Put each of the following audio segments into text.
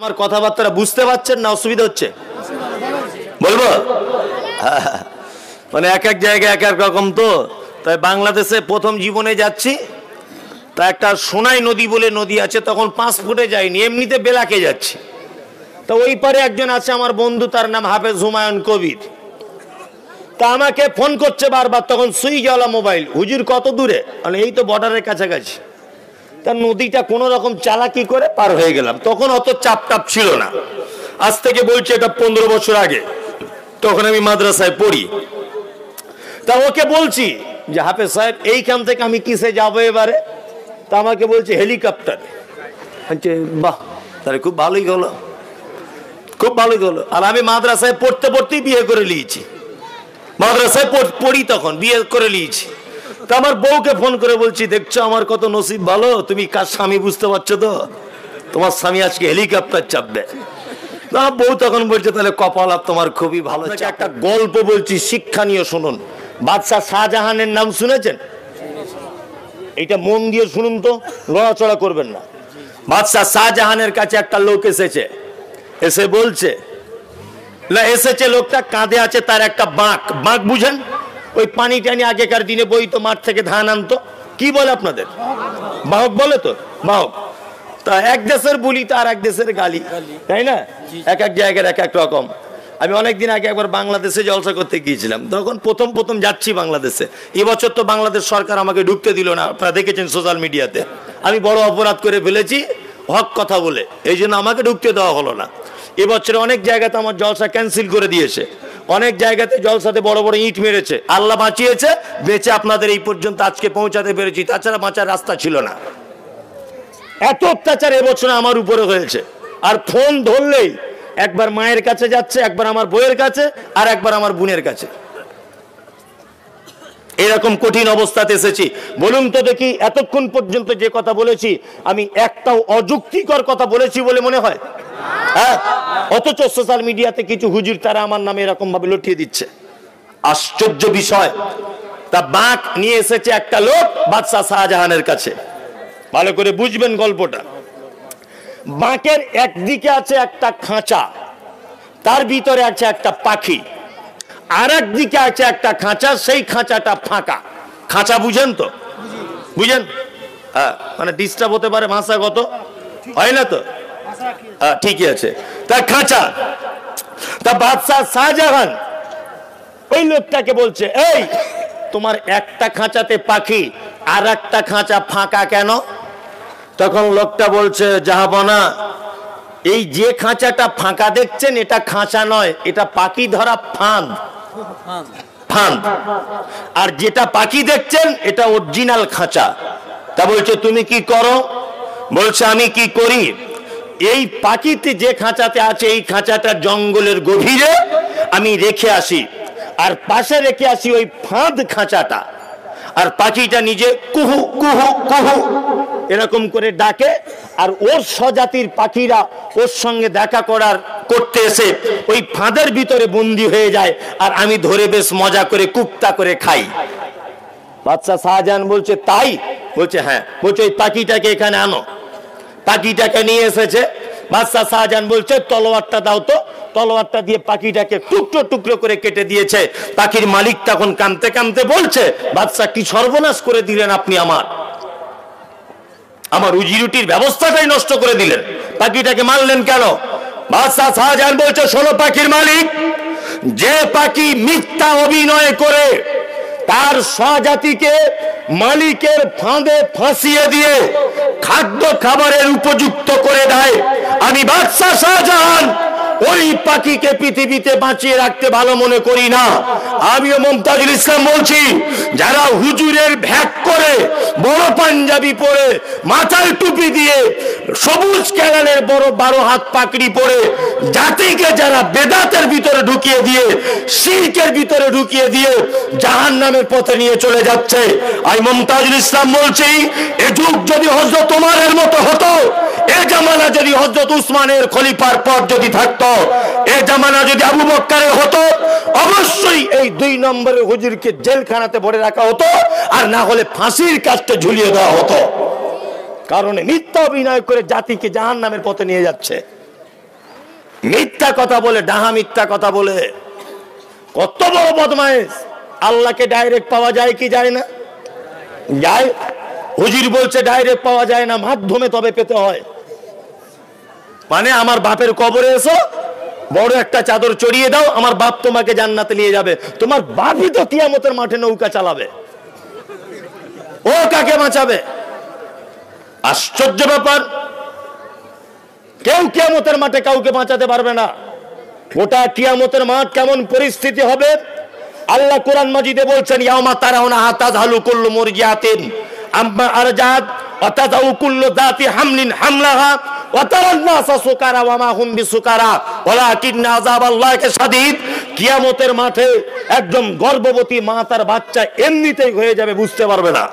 আমার কথাবার্তা বুঝতে পারছেন না অসুবিধা হচ্ছে বলবো? মানে এক এক জায়গায় এক এক রকম। তো তাই বাংলাদেশে প্রথম জীবনে যাচ্ছি, তা একটা সোনাই নদী বলে নদী আছে, তখন 5 ফুটে যায়নি, এমনিতে বেলাকে যাচ্ছি। তো ওই পারে একজন আছে আমার বন্ধু, তার নাম হাফেজ হুমায়ুন কবির। তা আমাকে ফোন করছে বারবার, তখন সুইচওয়ালা মোবাইল। হুজুর কত দূরে? মানে এই তো বর্ডারের কাছাকাছি। তার নদীটা কোন রকম চালাকি করে পার হয়ে গেলাম। তখন অত চাপ টাপ ছিল না। আজ থেকে বলছি এটা 15 বছর আগে, তখন আমি মাদ্রাসায় পড়ি। তা ওকে বলছি যে হাফেজ সাহেব এইখান থেকে আমি কিসে যাবো এবারে? তা আমাকে বলছে হেলিকপ্টার। বাহ, তাহলে খুব ভালোই হলো, খুব ভালোই হলো। আর আমি মাদ্রাসায় পড়তে পড়তেই বিয়ে করে নিয়েছি, মাদ্রাসায় পড়ি তখন বিয়ে করে নিয়েছি। তা আমার বউকে ফোন করে বলছি, দেখছো আমার কত নসিব ভালো, তুমি কার স্বামী বুঝতে পারছো তো? তোমার স্বামী আজকে হেলিকপ্টার চাপবে। না, বউ তখন বলছে তাহলে কপাল আর তোমার খুবই ভালো। একটা গল্প বলছি, শিক্ষণীয় শুনুন। বাদশাহ শাহজাহানের নাম শুনেছেন? এটা মন দিয়ে শুনুন তো, নড়াচড়া করবেন না। বাদশাহ শাহজাহানের কাছে একটা লোক এসেছে, এসে বলছে, না এসেছে লোকটা কাঁধে আছে তার একটা বাঁক। বাঁক বুঝেন? ওই পানি টানি আগেকার দিনে বইতো, মাঠ থেকে ধান আনতো, কি বলে আপনাদের? বাহক বলে তো, বাহক। তা এক দেশের বুলি তো আর এক দেশের গালি, তাই না? এক এক জায়গার এক এক রকম। আমি অনেকদিন আগে একবার বাংলাদেশে জলসা করতে গিয়েছিলাম, তখন প্রথম যাচ্ছি বাংলাদেশে। এবছর তো বাংলাদেশ সরকার আমাকে ঢুকতে দিল না, আপনারা দেখেছেন সোশ্যাল মিডিয়াতে। আমি বড় অপরাধ করে ফেলেছি হক কথা বলে, এই জন্য আমাকে ঢুকতে দেওয়া হলো না। এবছরে অনেক জায়গাতে আমার জলসা ক্যান্সেল করে দিয়েছে, অনেক জায়গাতে জলসাতে বড় বড় ইট মেরেছে। আল্লাহ বাঁচিয়েছে, বেঁচে আপনাদের এই পর্যন্ত আজকে পৌঁছাতে পেরেছি, তাছাড়া বাঁচার রাস্তা ছিল না। এত অত্যাচার এবছর আমার উপরে হয়েছে। আর ফোন ধরলেই একবার মায়ের কাছে যাচ্ছে, একবার আমার বইয়ের কাছে, আর একবার আমার বোনের কাছে। এরকম কঠিন অবস্থাতে এসেছি। বলুন তো দেখি, এতক্ষণ পর্যন্ত যে কথা বলেছি আমি একটাও অযুক্তিকর কথা বলেছি বলে মনে হয়? হ্যাঁ। অথচ সোশ্যাল মিডিয়াতে কিছু হুজুর তারা আমার নামে এরকম ভাবে লটিয়ে দিচ্ছে। আশ্চর্য বিষয়। তা বাঁক নিয়ে এসেছে একটা লোক বাদশাহ শাহজাহানের কাছে। ভালো করে বুঝবেন গল্পটা। বাঁকের একদিকে আছে একটা খাঁচা, তার ভিতরে আছে একটা পাখি, আর একদিকে আছে একটা খাঁচা, সেই খাঁচাটা ফাঁকা। খাঁচা বুঝেন তো? বুঝেন? হ্যাঁ, মানে ডিস্টার্ব হতে পারে ভাষাগত, হয় না তো? হ্যাঁ, ঠিকই আছে। তা খাঁচা, তা বাদশাহ শাহজাহান ওই লোকটাকে বলছে, এই তোমার একটা খাঁচাতে পাখি, আর একটা খাঁচা ফাঁকা কেন? তখন লোকটা বলছে, জাহাপনা, এই যে খাঁচাটা ফাঁকা দেখছেন এটা খাঁচা নয়, এটা পাখি ধরা ফাঁদ। ফাঁদ। আর যেটা পাখি দেখছেন এটা অরিজিনাল খাঁচা। তা বলছে তুমি কি করো? বলছে আমি কি করি, এই পাখিতে যে খাঁচাতে আছে এই খাঁচাটা জঙ্গলের গভীরে আমি রেখে আসি, আর পাশে রেখে আসি ওই ফাঁদ খাঁচাটা, আর পাখিটা নিজে কুহু কুহু কুহু এরকম করে ডাকে, আর ওর স্বজাতির পাখিরা ওর সঙ্গে দেখা করতে এসে ওই ফাঁদের ভিতরে বন্দী হয়ে যায়, আর আমি ধরে বেশ মজা করে কুপ্তা করে খাই। বাদশাহ শাহজাহান বলছে তাই? বলছে হ্যাঁ। বলছে ওই পাখিটাকে এখানে আনো। পাখিটাকে নিয়ে এসেছে। বাদশাহ শাহজাহান বলছে তলোয়ারটা দাও তো। তলোয়ারটা দিয়ে পাখিটাকে টুকরো টুকরো করে কেটে দিয়েছে। পাখির মালিক তখন কাঁদতে কাঁদতে বলছে, বাদশাহ কি সর্বনাশ করে দিলেন আপনি, আমার রুজি রুটির ব্যবস্থাটাই নষ্ট করে দিলেন, পাখিটাকে মারলেন কেন? বাদশাহ শাহজাহান বলছে, শোনো পাখির মালিক, যে পাখি মিথ্যা অভিনয় করে তার স্বজাতিকে মালিকের ফাঁদে ফাঁসিয়ে দিয়ে খাদ্য খাবারের উপযুক্ত করে দেয়, আমি বাদশাহ শাহজাহান ওই পাখিকে পৃথিবীতে বাঁচিয়ে রাখতে ভালো মনে করি না। আমিও মুমতাজুল ইসলাম বলছি, যারা হুজুরের ভ্যাক করে, বড় পাঞ্জাবি পরে, মাথায় টুপি দিয়ে, সবুজ ক্যালানের বড় 12 হাত পাকড়ি পরে জাতিকে যারা বেদাতের ভিতরে ঢুকিয়ে দিয়ে, শিরকের ভিতরে ঢুকিয়ে দিয়ে জাহান্নামের পথে নিয়ে চলে যাচ্ছে, আমি মুমতাজুল ইসলাম বলছি, এ যুগ যদি হযরত ওমরের মতো হতো, এ জামানা যদি হযরত উসমানের খলিফার পর যদি থাকতো, এ জামানা যদি আবু বকরের হতো, অবশ্যই এই 2 নম্বরের হুজুরকে জেলখানাতে ভরে রাখা হতো, আর না হলে ফাঁসির কাস্টে ঝুলিয়ে দেওয়া হতো। কারণ মিথ্যা অভিনয় করে জাতিকে জাহান্নামের পথে নিয়ে যাচ্ছে। মিথ্যা কথা বলে, ডাহা মিথ্যা কথা বলে। কত বড় বদমাইশ! আল্লাহকে ডাইরেক্ট পাওয়া যায় কি যায় না? যায়। হুজুর বলছে ডাইরেক্ট পাওয়া যায় না, মাধ্যমে তবে পেতে হয়। মানে আমার বাপের কবরে এসো, বড় একটা চাদর চড়িয়ে দাও, আমার বাপ তোমাকে জান্নাতে নিয়ে যাবে। তোমার বাপই তো কিয়ামতের মাঠে নৌকা চালাবে, ও কাকে বাঁচাবে? আশ্চর্য ব্যাপার। কেউ কিয়ামতের মাঠে কাউকে বাঁচাতে পারবে না। গোটা কিয়ামতের মাঠ কেমন পরিস্থিতি হবে আল্লাহ কোরআন মাজিদে বলছেন, ইয়াউমা তারাউনাহা তাযহালু কুল্লু মুরজিআতিন আম্মা আরজাত ওয়া তাযাউ কুল্লু যাতি হামলিন হামলাহা ওয়া তারান নাসা সুকারা ওয়া মা হুম বিসুকারা ওয়ালাকিন্না আযাবাল্লাহি শাদীদ। কিয়ামতের মাঠে একদম গর্ভবতী মা তার বাচ্চা এমনিতেই হয়ে যাবে, বুঝতে পারবে না।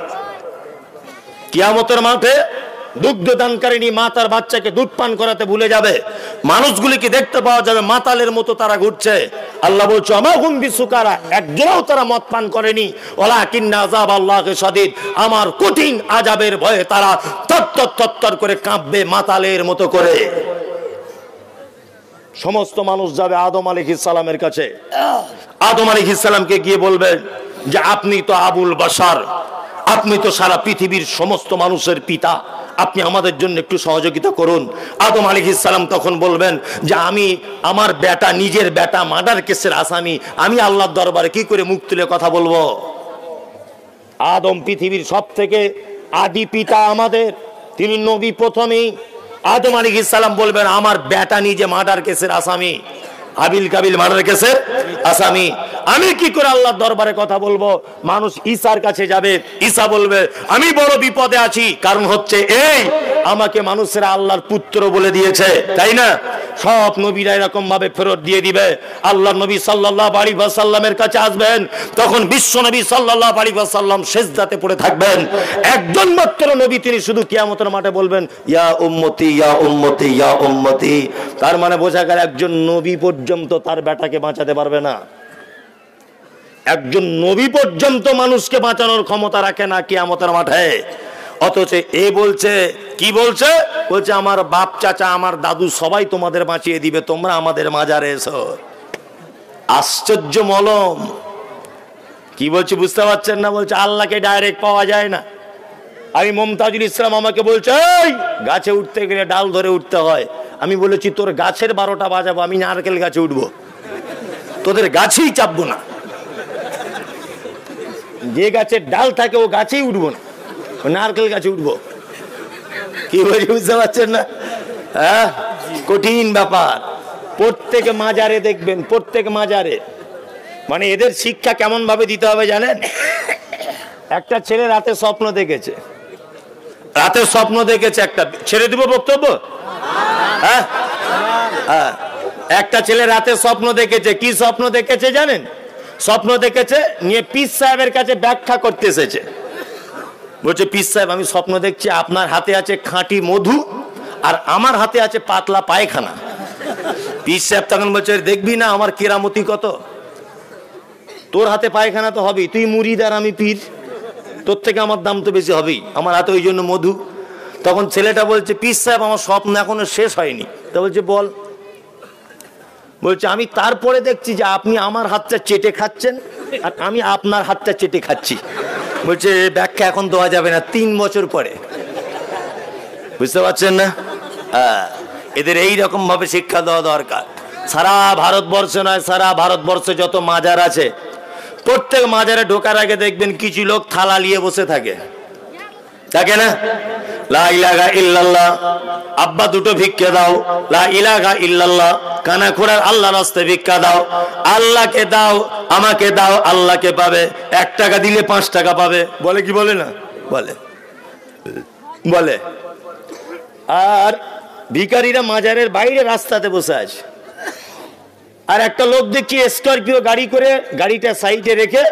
কিয়ামতের মাঠে দুগ্ধদানকারিণী মা তার বাচ্চাকে দুধ পান করাতে ভুলে যাবে। মানুষগুলিকে দেখতে পাওয়া যাবে মাতালের মতো তারা ঘুরছে। আল্লাহ বলছে আমাহুম বিসুকারা, একজনও তারা মদ পান করেনি। ওয়ালাকিন্না আযাবাল্লাহি শাদীদ, আমার কঠিন আযাবের ভয়ে তারা তত্তর তত্তর করে কাঁপবে মাতালের মতো করে। সমস্ত মানুষ যাবে আদম আলাইহিস সালামের কাছে। আদম আলাইহিস সালামকে গিয়ে বলবেন যে আপনি তো আবুল বাশার, আপনি তো সারা পৃথিবীর সমস্ত মানুষের পিতা, আপনি আমাদের জন্য একটু সহযোগিতা করুন। আদম আলাইহিস সালাম তখন বলবেন যে আমি আমার বেটা, নিজের বেটা মার্ডার কেসের আসামি, আমি আল্লাহর দরবারে কি করে মুখ তুলে কথা বলবো? আদম পৃথিবীর সব থেকে আদি পিতা আমাদের, তিনি নবী প্রথমেই। আদম আলাইহিস সালাম বলবেন আমার বেটা নিজে মার্ডার কেসের আসামি, হাবিল কাবিল মার্ডার কেসের আসামি, আমি কি করে আল্লাহর দরবারে কথা বলবো? মানুষ ঈসার কাছে যাবে, ঈসা বলবে আমি বড় বিপদে আছি, কারণ হচ্ছে এই আমাকে মানুষেরা আল্লাহর পুত্র বলে দিয়েছে, তাই না? সব নবীরা এরকম ভাবে ফেরত দিয়ে দিবে। আল্লাহর নবী সাল্লাল্লাহু আলাইহি ওয়াসাল্লামের কাছে আসবেন, তখন বিশ্ব নবী সাল্লাল্লাহু আলাইহি ওয়াসাল্লাম সিজদাতে পড়ে থাকবেন। একজন মাত্র নবী, তিনি শুধু কিয়ামতের মাঠে বলবেন ইয়া উম্মতি ইয়া উম্মতি ইয়া উম্মতি। তার মানে বোঝা গেল একজন নবী পর্যন্ত তার বেটাকে বাঁচাতে পারবে না। একজন নবী পর্যন্ত মানুষকে বাঁচানোর ক্ষমতা রাখে না কিয়ামতের মাঠে। অথচ এ বলছে কি বলছে? বলছে আমার বাপ চাচা আমার দাদু সবাই তোমাদের বাঁচিয়ে দিবে, তোমরা আমাদের মাজারে এসো। আশ্চর্য মলম। কি বলছে বুঝতে পারছেন না? বলছে আল্লাহকে ডাইরেক্ট পাওয়া যায় না। আমি মুমতাজুল ইসলাম আমাকে বলছে এই গাছে উঠতে গেলে ডাল ধরে উঠতে হয়। আমি বলেছি তোর গাছের 12টা বাজাবো, আমি নারকেল গাছে উঠবো, তোদের গাছেই চাপবো না। যে গাছের ডাল থাকে ও গাছেই উঠবো না, নারকেল গাছে উঠবো। কি বলছি বুঝতে পারছেন না? হ্যাঁ, কঠিন ব্যাপার। প্রত্যেক মাজারে দেখবেন, প্রত্যেক মাজারে মানে এদের শিক্ষা কেমন ভাবে দিতে হবে জানেন? একটা ছেলে রাতে স্বপ্ন দেখেছে, রাতে স্বপ্ন দেখেছে একটা, ছেড়ে দিব বক্তব্য? হ্যাঁ, একটা ছেলে রাতে স্বপ্ন দেখেছে। কি স্বপ্ন দেখেছে জানেন? স্বপ্ন দেখেছে নিয়ে পীর সাহেবের কাছে ব্যাখ্যা করতে এসেছে। বলছে পীর সাহেব আমি স্বপ্ন দেখছি আপনার হাতে আছে খাঁটি মধু আর আমার হাতে আছে পাতলা পায়খানা। পীর সাহেব তখন বলছে দেখবি না আমার কেরামতি কত, তোর হাতে পায়খানা তো হবেই, তুই মুরিদ আর আমি পীর, তোর থেকে আমার দাম তো বেশি হবেই, আমার হাতে ওই জন্য মধু। তখন ছেলেটা বলছে পীর সাহেব আমার স্বপ্ন এখনো শেষ হয়নি। তা বলছে বল। বলছে আমি তারপরে দেখছি যে আপনি আমার হাতটা চেটে খাচ্ছেন আর আমি আপনার হাতটা চেটে খাচ্ছি। বলছে ব্যাখ্যা এখন দেওয়া যাবে না, 3 বছর পরে। বুঝতে পারছেন না? হ্যাঁ, এদের এইরকম ভাবে শিক্ষা দেওয়া দরকার। সারা ভারতবর্ষে নয়, সারা ভারতবর্ষে যত মাজার আছে প্রত্যেক মাজারে ঢোকার আগে দেখবেন কিছু লোক থালা নিয়ে বসে থাকে, থাকে না? লা ইলাহা ইল্লাল্লাহ, আব্বা দুটো ভিক্ষা দাও। লা ইলাহা ইল্লাল্লাহ, কানা খোড়ার আল্লাহর রাস্তায় ভিক্ষা দাও। আল্লাহকে দাও, আমাকে দাও, আল্লাহকে পাবে। 1 টাকা দিলে 5 টাকা পাবে। বলে কি বলে না? বলে বলে। আর ভিখারিরা মাজারের বাইরে রাস্তাতে বসে আছে। আর একটা লোক দেখছি স্করপিও গাড়ি করে গাড়িটা সাইডে রেখে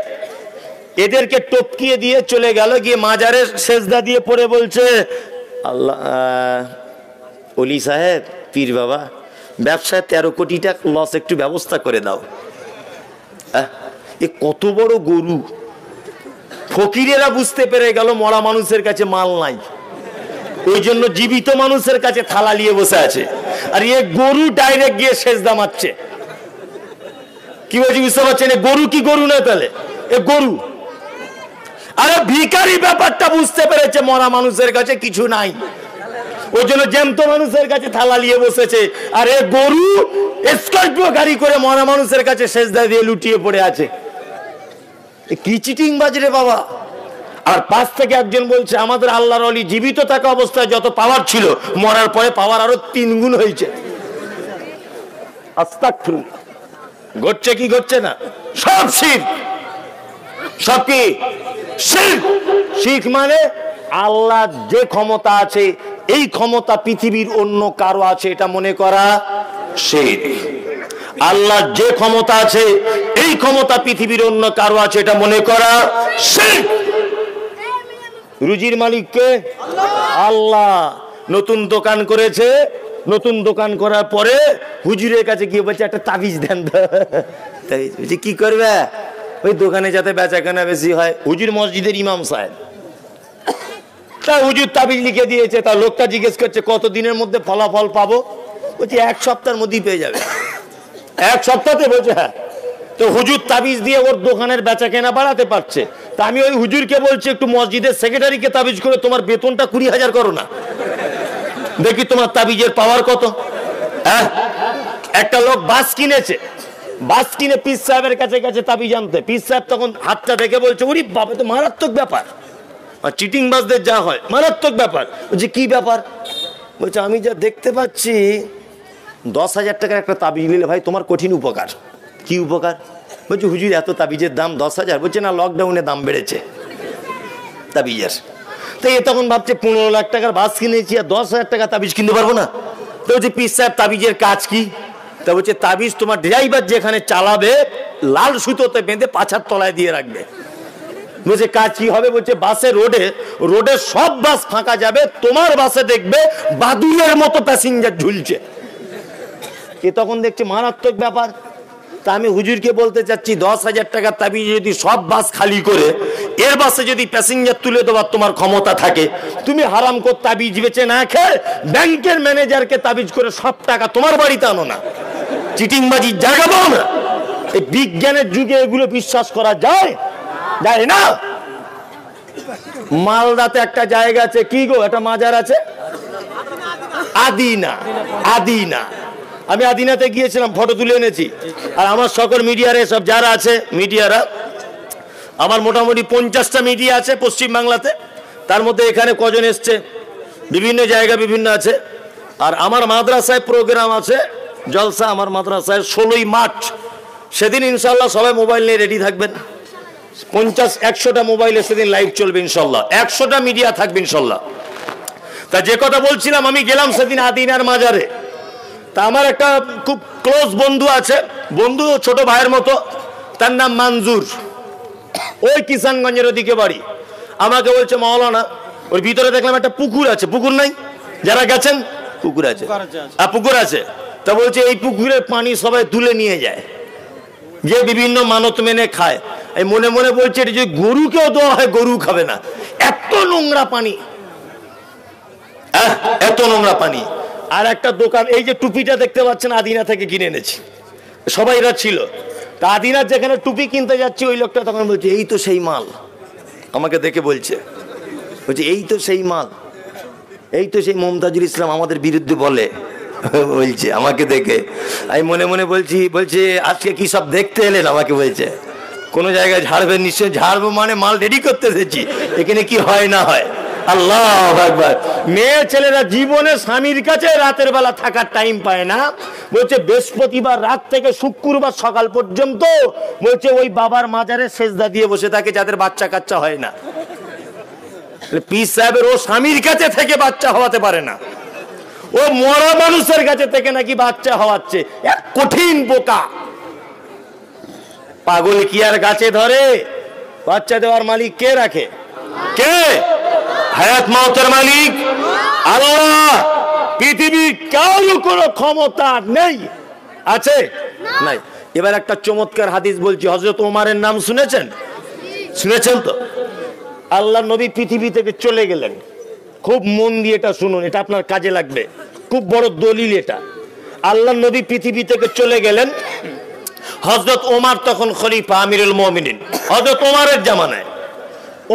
এদেরকে টপকিয়ে দিয়ে চলে গেল, গিয়ে মাজারের সেজদা দিয়ে পড়ে বলছে আল্লাহ ওলি সাহেব, পীর বাবা, ব্যবসায় 13 কোটি টাকা লস, একটু ব্যবস্থা করে দাও। এ কত বড় গরু! ফকিরেরা বুঝতে পেরে গেল মরা মানুষের কাছে মাল নাই, ওই জন্য জীবিত মানুষের কাছে থালা নিয়ে বসে আছে। আর এ গরু ডাইরেক্ট গিয়ে সেজদা মারছে। কি বলছি বুঝতে পারছেন? গরু কি গরু না তাহলে? এ গরু। আরে ভিখারি ব্যাপারটা বুঝতে পেরেছে, মরা মানুষের কাছে কিছু নাই, ওই জন্য জ্যান্ত মানুষের কাছে থালা নিয়ে বসেছে। আর এ গরু স্করপিও গাড়ি করে মরা মানুষের কাছে সেজদা দিয়ে লুটিয়ে পড়ে আছে। কি চিটিং বাজ রে বাবা। আর পাশ থেকে একজন বলছে আমাদের আল্লাহর ওলি জীবিত থাকা অবস্থায় যত পাওয়ার ছিল মরার পরে পাওয়ার আরো 3 গুণ হয়েছে। আস্তাগফিরুল্লাহ। ঘটছে কি ঘটছে না? সব শিরক। সব কি শিরক? শিরক মানে আল্লাহ যে ক্ষমতা আছে এই ক্ষমতা পৃথিবীর অন্য কারো আছে এটা মনে করা শিরক। আল্লাহ যে ক্ষমতা আছে এই ক্ষমতা পৃথিবীর অন্য কারো আছে এটা মনে করা শিরক। রুজির মালিক কে? আল্লাহ। নতুন দোকান করেছে, নতুন দোকান করার পরে হুজুরের কাছে গিয়ে বলছে একটা তাবিজ দেন তো। কি করবে? ওই দোকানে যাতে বেচাকেনা বেশি হয়। হুজুর মসজিদের ইমাম সাহেব, তা হুজুর তাবিজ লিখে দিয়েছে। তা লোকটা জিজ্ঞেস করছে কত দিনের মধ্যে ফলাফল পাবো? বলছে 1 সপ্তাহের মধ্যেই পেয়ে যাবে। 1 সপ্তাহে? বলছে হ্যাঁ। তো হুজুর তাবিজ দিয়ে ওর দোকানের বেচাকেনা বাড়াতে পারছে। তা আমি ওই হুজুরকে বলছি একটু মসজিদের সেক্রেটারিকে তাবিজ করে তোমার বেতনটা 20,000 করো না, দেখি তোমার তাবিজের পাওয়ার কত। হ্যাঁ, একটা লোক বাস কিনেছে, বাস কিনে পীর সাহেবের কাছে গেছে তাবিজ আনতে। পীর সাহেব তখন হাতটা দেখে বলছে ওরে বাবা, তো মারাত্মক ব্যাপার। আর চিটিং বাসদের যা হয় মারাত্মক ব্যাপার। বলছে কি ব্যাপার? বলছে আমি যা দেখতে পাচ্ছি 10,000 টাকার একটা তাবিজ নিলে ভাই তোমার কঠিন উপকার। কি উপকার? বলছে হুজুর এত তাবিজের দাম 10,000। বলছে না, লকডাউনে দাম বেড়েছে তাবিজের। তো এ তখন ভাবছে 15 লাখ টাকার বাস কিনেছি আর 10,000 টাকা তাবিজ কিনতে পারবো না। তো বলছে পীর সাহেব তাবিজের কাজ কি? তা বলছে তাবিজ তোমার ড্রাইভার যেখানে চালাবে লাল সুতোতে বেঁধে পাছার তলায় দিয়ে রাখবে। বলছে কাজ কি হবে? বলছে বাসে রোডে সব বাস ফাঁকা যাবে, তোমার বাসে দেখবে বাদুড়ের মতো প্যাসেঞ্জার ঝুলছে। এ তখন দেখছে মারাত্মক ব্যাপার। তা আমি হুজুরকে বলতে চাচ্ছি 10,000 টাকার তাবিজ যদি সব বাস খালি করে এর বাসে যদি প্যাসেঞ্জার তুলে দেওয়ার তোমার ক্ষমতা থাকে, তুমি হারাম করে তাবিজ বেচে না খেয়ে ব্যাংকের ম্যানেজারকে তাবিজ করে সব টাকা তোমার বাড়িতে আনো না, চিটিংবাজির জায়গা পাও না। এই বিজ্ঞানের যুগে এগুলো বিশ্বাস করা যায়? যায় না। মালদাতে একটা জায়গা আছে, কি গো, একটা মাজার আছে আদিনা। আদিনা, আমি আদিনাতে গিয়েছিলাম, ফটো তুলে এনেছি। আর আমার সকল মিডিয়ারে সব যারা আছে মিডিয়ারা, আমার মোটামুটি 50টা মিডিয়া আছে পশ্চিমবাংলাতে। তার মধ্যে এখানে কজন এসছে, বিভিন্ন জায়গা বিভিন্ন আছে। আর আমার মাদ্রাসায় প্রোগ্রাম আছে, জলসা আমার মাদ্রাসায় 16ই মার্চ। সেদিন ইনশাল্লাহ সবাই মোবাইল নিয়ে রেডি থাকবেন। 50-100টা মোবাইলে সেদিন লাইভ চলবে ইনশাল্লাহ, 100টা মিডিয়া থাকবে ইনশাল্লাহ। তা যে কথা বলছিলাম, আমি গেলাম সেদিন আদিনার মাজারে। তা আমার একটা খুব ক্লোজ বন্ধু আছে, বন্ধু ছোট ভাইয়ের মতো, তার নাম মঞ্জুর, ওই কিষানগঞ্জের ওদিকে বাড়ি। আমাকে বলছে মাওলানা ওর ভিতরে দেখলাম একটা পুকুর আছে। পুকুর নাই? যারা গেছেন পুকুর আছে, পুকুর আছে। তা বলছে এই পুকুরের পানি সবাই তুলে নিয়ে যায়, যে বিভিন্ন মানত মেনে খায়। এই মনে মনে বলছে এটা যদি গরুকেও দেওয়া হয় গরু খাবে না, এত নোংরা পানি, এত নোংরা পানি। আর একটা দোকান, এই যে টুপিটা দেখতে পাচ্ছেন আদিনা থেকে কিনে এনেছি, সবাই এরা ছিল। তা আদিনার যেখানে টুপি কিনতে যাচ্ছি ওই লোকটা তখন বলছে এই তো সেই মাল। আমাকে দেখে বলছে এই তো সেই মাল, এই তো সেই মমতাজুল ইসলাম আমাদের বিরুদ্ধে বলে। বলছে আমাকে দেখে। আমি মনে মনে বলছে আজকে কি সব দেখতে এলেন? আমাকে বলছে কোনো জায়গায় ঝাড়বেন? নিশ্চয় ঝাড়বো, মানে মাল রেডি করতে এসেছি, এখানে কি হয় না হয়। আল্লাহু আকবার। মেয়ে ছেলেরা জীবনে স্বামীর কাছে রাতের বেলা থাকার টাইম পায় না। বলছে বৃহস্পতিবার রাত থেকে শুক্রবার সকাল পর্যন্ত বলছে ওই বাবার মাজারে সেজদা দিয়ে বসে থাকে, যাদের বাচ্চা কাচ্চা হয় না। পীর সাহেবের ও স্বামীর কাছে থেকে বাচ্চা হওয়াতে পারে না, ও মরা মানুষের কাছে থেকে নাকি বাচ্চা হওয়াচ্ছে। এক কঠিন বোকা। পাগল কি আর গাছে ধরে? বাচ্চা দেওয়ার মালিক কে রাখে? কে? হায়াত মাউতের মালিক আল্লাহ। পৃথিবীর কারো কোনো ক্ষমতা নেই, আছে? নাই। এবার একটা চমৎকার হাদিস বলছি। হযরত ওমরের নাম শুনেছেন? শুনেছেন তো? আল্লাহ নবী পৃথিবী থেকে চলে গেলেন। খুব মন দিয়ে এটা শুনুন, এটা আপনার কাজে লাগবে, খুব বড় দলিল এটা। আল্লাহ নবী পৃথিবী থেকে চলে গেলেন। হযরত ওমর তখন খলিফা, আমিরুল মুমিনিন। হযরত ওমরের জামানায়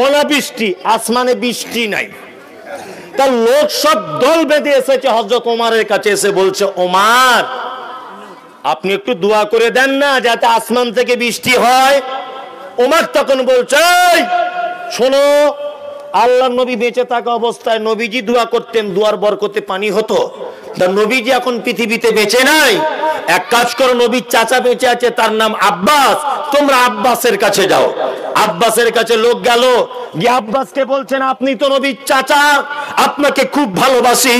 অনাবৃষ্টি, আসমানে বৃষ্টি নাই। তার লোক সব দল বেঁধে এসেছে হযরত ওমরের কাছে, এসে বলছে, ওমর আপনি একটু দোয়া করে দেন না যাতে আসমান থেকে বৃষ্টি হয়। ওমর তখন বলছে, শোনো, আল্লাহর নবী বেঁচে থাকা অবস্থায় নবীজি দোয়া করতেন, দোয়ার বরকতে পানি হতো। নবীজি এখন পৃথিবীতে বেঁচে নাই, এক কাজ করো, নবীর চাচা বেঁচে আছে, তার নাম আব্বাস, তোমরা আব্বাসের কাছে যাও। আব্বাসের কাছে লোক গেল, গিয়ে আব্বাসকে বলছেন, আপনি তো নবীর চাচা, আপনাকে খুব ভালোবাসি,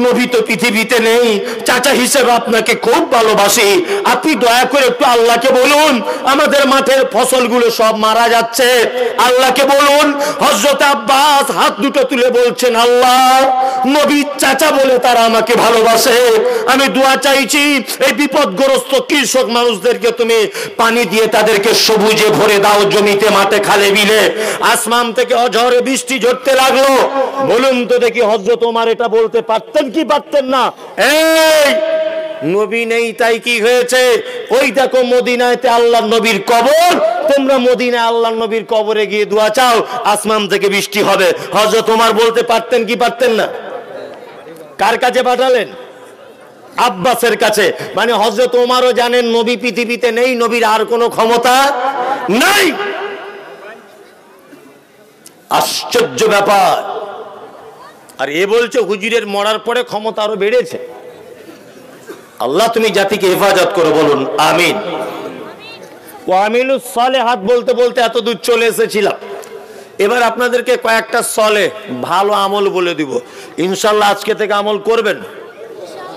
নবী তো পৃথিবীতে নেই, চাচা হিসেবে আপনাকে খুব ভালোবাসি, আপনি দয়া করে একটু আল্লাহকে বলুন, আমাদের মাঠের ফসলগুলো সব মারা যাচ্ছে, আল্লাহকে বলুন। হযরত আব্বাস হাত দুটো তুলে বলছেন, আল্লাহ, নবীর চাচা বলে তারা আমাকে ভালোবাসে, আমি দোয়া চাইছি, এই বিপদগ্রস্ত কৃষক মানুষদেরকে তুমি পানি দিয়ে তাদেরকে সবুজে ভরে দাও, জমিতে, মাঠে, খালে, বিলে। আসমান থেকে অঝরে বৃষ্টি ঝরতে লাগলো। বলুন তো দেখি, হযরত ওমর এটা বলতে পারতেন কি পারতেন না? এই নবী নেই তাই কি হয়েছে? ওই দেখো মদিনাতে আল্লাহর নবীর কবর, তোমরা মদিনায় আল্লাহর নবীর কবরে গিয়ে দোয়া চাও, আসমান থেকে বৃষ্টি হবে। হযরত ওমর বলতে পারতেন কি পারতেন না? কার কাছে পাঠালেন? আব্বাসের কাছে। মানে হযরত ওমরও জানেন নবী পৃথিবীতে নেই, নবীর আর কোনো ক্ষমতা নাই। আশ্চর্য ব্যাপার। আর এ বলছে হুজুরের মরার পরে ক্ষমতা আরো বেড়েছে। আল্লাহ তুমি জাতিকে হেফাজত করো, বলুন আমিন। ওয়ামিলুস সালেহাত বলতে বলতে এত দূর চলে এসেছিলাম। এবার আপনাদেরকে কয়েকটা সলে ভালো আমল বলে দিব, ইনশাআল্লাহ আজকে থেকে আমল করবেন।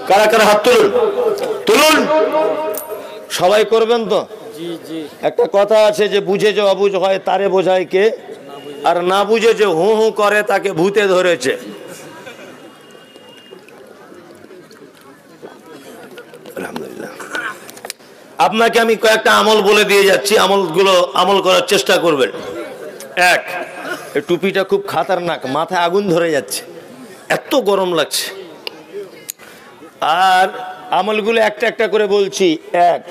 কারা কারা হাত তুলুন, তুলুন। সবাই করবেন তো? একটা কথা আছে যে বুঝে যে অবুঝ হয় তারে বোঝায় কে, আর না বুঝে যে হু হু করে তাকে ভূতে ধরেছে। আলহামদুলিল্লাহ। আপনাকে আমি কয়েকটা আমল বলে দিয়ে যাচ্ছি, আমলগুলো আমল করার চেষ্টা করবেন। এক, এই টুপিটা খুব খাতারনাক, মাথায় আগুন ধরে যাচ্ছে, এত গরম লাগছে। আর আমলগুলো একটা একটা করে বলছি। এক,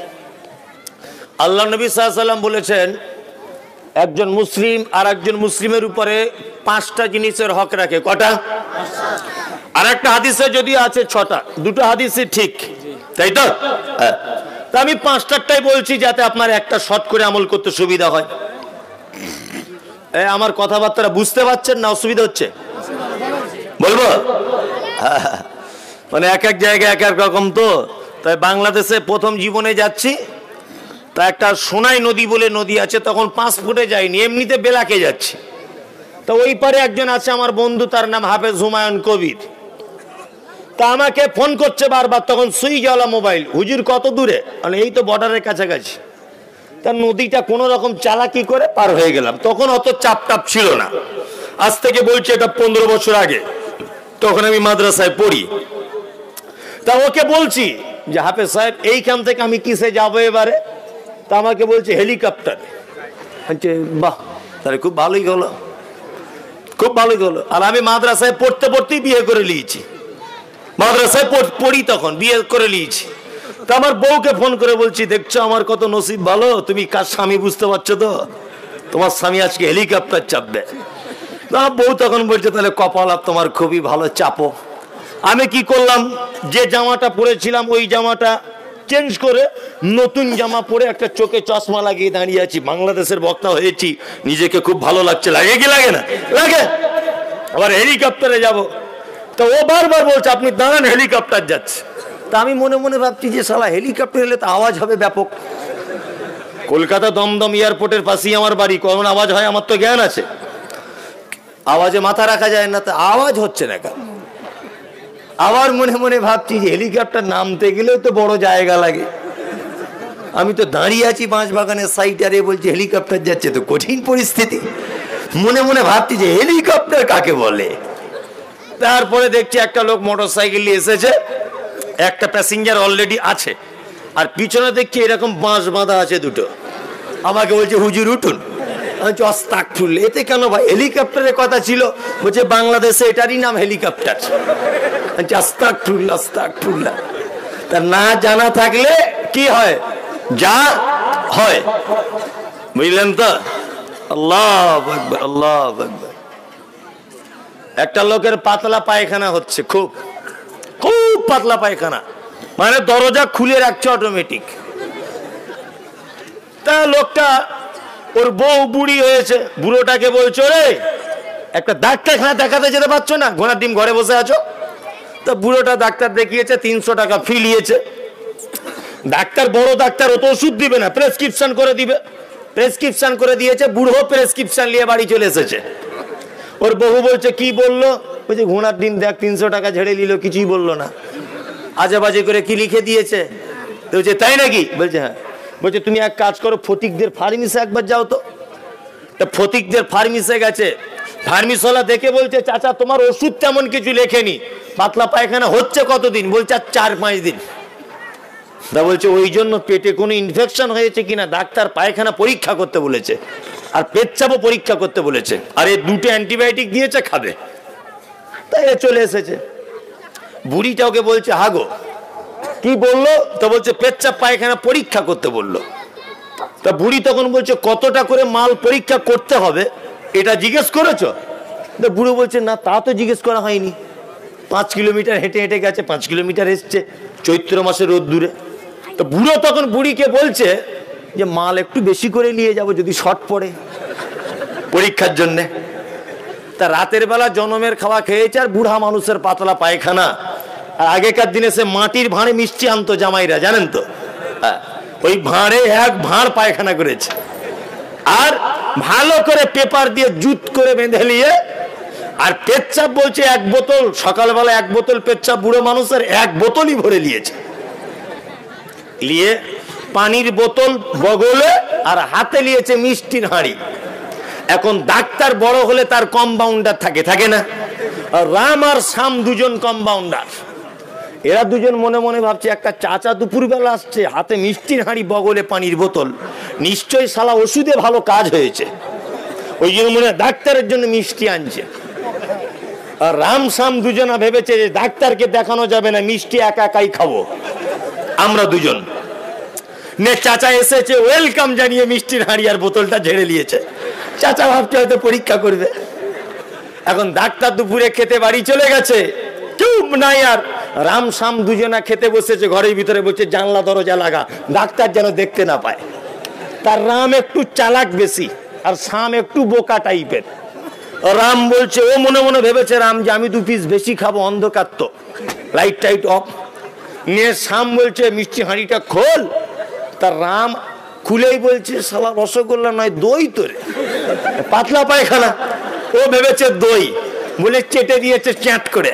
আল্লাহ নবী সাল্লাল্লাহু আলাইহি ওয়াসাল্লাম বলেছেন, একজন মুসলিম আর একজন মুসলিমের উপরে 5টা জিনিসের হক রাখে। কটা? আর একটা হাদিসে যদি আছে 6টা, দুটো হাদিসই ঠিক, তাই তো? তা আমি 5টারটাই বলছি যাতে আপনার একটা শর্ট করে আমল করতে সুবিধা হয়। আমার কথাবার্তা বুঝতে পারছেন না অসুবিধা হচ্ছে? বলবো? মানে এক এক জায়গায় এক এক রকম তো। তাই বাংলাদেশে প্রথম জীবনে যাচ্ছি, তা একটা সোনাই নদী বলে নদী আছে, তখন 5 ফুটে যায়নি, এমনিতে বেলাকে যাচ্ছি। তা ওই পারে একজন আছে আমার বন্ধু, তার নাম হাফেজ হুমায়ুন কবির। তা আমাকে ফোন করছে বারবার, তখন সুইচওয়ালা মোবাইল। হুজুর কত দূরে? মানে এই তো বর্ডারের কাছাকাছি। তা নদীটা কোনো রকম চালাকি করে পার হয়ে গেলাম। তখন অত চাপ টাপ ছিল না, আজ থেকে বলছি এটা 15 বছর আগে, তখন আমি মাদ্রাসায় পড়ি। তা ওকে বলছি যে হাফেজ সাহেব এইখান থেকে আমি কিসে যাবো এবারে? তা আমাকে বলছে হেলিকপ্টার। বাহ, তাহলে খুব ভালোই হলো, খুব ভালোই হলো। আর আমি মাদ্রাসায় পড়তে পড়তেই বিয়ে করে নিয়েছি, মাদ্রাসায় পড়ি তখন বিয়ে করে নিয়েছি। তা আমার বউকে ফোন করে বলছি, দেখছো আমার কত নসিব ভালো, তুমি কার স্বামী বুঝতে পারছো তো, তোমার স্বামী আজকে হেলিকপ্টার চাপবে। তা বউ তখন বলছে, তাহলে কপাল আর তোমার খুবই ভালো, চাপো। আমি কি করলাম, যে জামাটা পরেছিলাম ওই জামাটা চেঞ্জ করে নতুন জামা পরে একটা চোখে চশমা লাগিয়ে দাঁড়িয়ে আছি। বাংলাদেশের বক্তা হয়েছি, নিজেকে খুব ভালো লাগছে, লাগে কি লাগে না? লাগে। আবার হেলিকপ্টারে যাব। তো ও বারবার বলছে আপনি দাঁড়ান, হেলিকপ্টার যাচ্ছে। তা আমি মনে মনে ভাবছি যে শালা হেলিকপ্টার এলে তো আওয়াজ হবে ব্যাপক। কলকাতা দমদম এয়ারপোর্টের পাশেই আমার বাড়ি, কখন আওয়াজ হয় আমার তো জ্ঞান আছে, আওয়াজে মাথা রাখা যায় না, তো আওয়াজ হচ্ছে না কেন? আবার মনে মনে ভাবছি যে হেলিকপ্টার নামতে গেলেও তো বড় জায়গা লাগে, আমি তো দাঁড়িয়ে আছি বাঁশবাগানের সাইডে, বলছি হেলিকপ্টার যাচ্ছে, তো কঠিন পরিস্থিতি। মনে মনে ভাবছি যে হেলিকপ্টার কাকে বলে। তারপরে দেখছি একটা লোক মোটরসাইকেল নিয়ে এসেছে, একটা প্যাসেঞ্জার অলরেডি আছে, আর পিছনে দেখছি এরকম বাঁশ বাঁধা আছে দুটো। আমাকে বলছে হুজুর উঠুন। আস্তাগফিরুল্লাহ, এতে কেন ভাই? হেলিকপ্টারের কথা ছিল, বলছে বাংলাদেশে এটারই নাম হেলিকপ্টার। আস্তাগফিরুল্লাহ, আস্তাগফিরুল্লাহ। তা না জানা থাকলে কি হয়, যা হয়। বুঝলেন তো? আল্লাহু আকবার, আল্লাহু আকবার। একটা লোকের পাতলা পায়খানা হচ্ছে, খুব খুব পাতলা পায়খানা, মানে দরজা খুলে রাখছে অটোমেটিক। তা লোকটা, ওর বউ বুড়ি হয়েছে, বুড়োটাকে বলছো রে একটা ডাক্তারখানা দেখাতে যেতে পারছো না, ঘোড়ার ডিম ঘরে বসে আছো। তা বুড়োটা ডাক্তার দেখিয়েছে, 300 টাকা ফি নিয়েছে। ডাক্তার বড় ডাক্তার, ও তো ওষুধ দিবে না, প্রেসক্রিপশন করে দিবে। প্রেসক্রিপশন করে দিয়েছে, বুড়ো প্রেসক্রিপশন নিয়ে বাড়ি চলে এসেছে। ওর বহু বলছে কি বললো, বলছে ঘোড়ার ডিম দেখ 300 টাকা ঝেড়ে নিল, কিছুই বললো না, আজে বাজে করে কি লিখে দিয়েছে। তো বলছে তাই নাকি? বলছে হ্যাঁ। বলছে তুমি এক কাজ করো, ফটিকদের ফার্মেসি একবার যাও তো। ফটিকদের ফার্মেসি গেছে, ফার্মেসিওয়ালা দেখে বলছে চাচা তোমার ওষুধ তেমন কিছু লেখেনি, পাতলা পায়খানা হচ্ছে কতদিন? বলছে 4-5 দিন। তা বলছে ওই জন্য পেটে কোনো ইনফেকশন হয়েছে কিনা ডাক্তার পায়খানা পরীক্ষা করতে বলেছে, আর পেচ্ছাপও পরীক্ষা করতে বলেছে, আর এই 2টো অ্যান্টিবায়োটিক দিয়েছে, খাবে। তাই চলে এসেছে। বুড়িটা ওকে বলছে হাগো, কি বললো? তো বলছে পেচ্ছাপ পায়খানা পরীক্ষা করতে বললো। তা বুড়ি তখন বলছে কতটা করে মাল পরীক্ষা করতে হবে এটা জিজ্ঞেস করেছো? তো বুড়ো বলছে না তা তো জিজ্ঞেস করা হয়নি। 5 কিলোমিটার হেঁটে হেঁটে গেছে, 5 কিলোমিটার এসছে চৈত্র মাসে রোদ দূরে। তো বুড়ো তখন বুড়িকে বলছে যে মাল একটু বেশি করে নিয়ে যাবো যদি শর্ট পড়ে পরীক্ষার জন্যে। তা রাতের বেলা জনমের খাওয়া খেয়েছে, আর বুড়া মানুষের পাতলা পায়খানা। আর আগেকার দিনে সে মাটির ভাঁড়ে মিষ্টি আনতো জামাইরা, জানেন তো? হ্যাঁ, ওই ভাঁড়ে এক ভাঁড় পায়খানা করেছে, আর ভালো করে পেপার দিয়ে জুত করে বেঁধে নিয়ে, আর পেচ্ছাপ বলছে 1 বোতল, সকালবেলা 1 বোতল পেচ্ছাপ বুড়ো মানুষের 1 বোতলই ভরে নিয়েছে। নিয়ে পানির বোতল বগলে আর হাতে নিয়েছে মিষ্টির হাঁড়ি। এখন ডাক্তার বড় হলে তার কম্পাউন্ডার থাকে, থাকে না? রাম আর শ্যাম দুজন কম্পাউন্ডার। এরা দুজন মনে মনে ভাবছে একটা চাচা দুপুরবেলা আসছে, হাতে মিষ্টির হাঁড়ি বগলে পানির বোতল, নিশ্চয়ই শালা ওষুধে ভালো কাজ হয়েছে, ওই জন্য মনে হয় ডাক্তারের জন্য মিষ্টি আনছে। আর রাম শ্যাম দুজনা ভেবেছে যে ডাক্তারকে দেখানো যাবে না, মিষ্টি একা একাই খাবো আমরা দুজন। নে চাচা এসেছে, ওয়েলকাম জানিয়ে মিষ্টির হাঁড়ি আর বোতলটা ঝেড়ে নিয়েছে। চাচা ভাবছে হয়তো পরীক্ষা করবে। এখন ডাক্তার দুপুরে খেতে বাড়ি চলে গেছে, চুপ নাই। আর রাম শ্যাম দুজনা খেতে বসেছে ঘরের ভিতরে, বলছে জানলা দরজা লাগা, ডাক্তার যেন দেখতে না পায়। তার রাম একটু চালাক বেশি, আর শ্যাম একটু বোকা টাইপের। রাম বলছে, ও মনে মনে ভেবেছে রাম যে আমি 2 পিস বেশি খাবো, অন্ধকার তো, লাইট টাইট অফ। নিয়ে শ্যাম বলছে মিষ্টি হাঁড়িটা খোল। তার রাম খুলেই বলছে শালা রসগোল্লা নয়, দই তোরে, পাতলা পায়খানা। ও ভেবেছে দই, বলে চেটে দিয়েছে চ্যাট করে।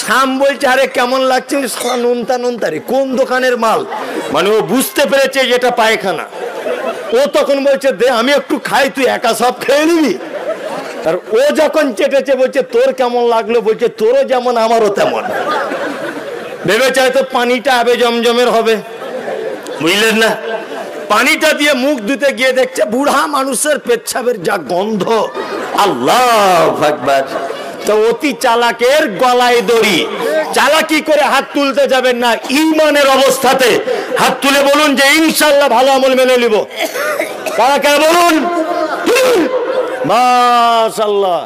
শ্যাম বলছে আরে কেমন লাগছে? শালা নোনতা নোনতা রে, কোন দোকানের মাল? মানে ও বুঝতে পেরেছে যেটা পায়খানা। ও তখন বলছে দে আমি একটু খাই, তুই একা সব খেয়ে নিবি। আর ও যখন চেটেছে বলছে তোর কেমন লাগলো? বলছে তোরও যেমন আমারও তেমন। ভেবেছে হয়তো পানিটা আবে জমজমের হবে, বুঝলেন না? পানিটা দিয়ে মুখ ধুতে গিয়ে দেখছে বুড়া মানুষের পেচ্ছাবের যা গন্ধ, আল্লাহু আকবার। তো অতি চালাকের গলায় দড়ি। চালাকি করে হাত তুলতে যাবেন না, ঈমানের অবস্থাতে হাত তুলে বলুন যে ইনশাআল্লাহ ভালো আমল মেনে নিব। কারা কারা বলুন মাশাআল্লাহ।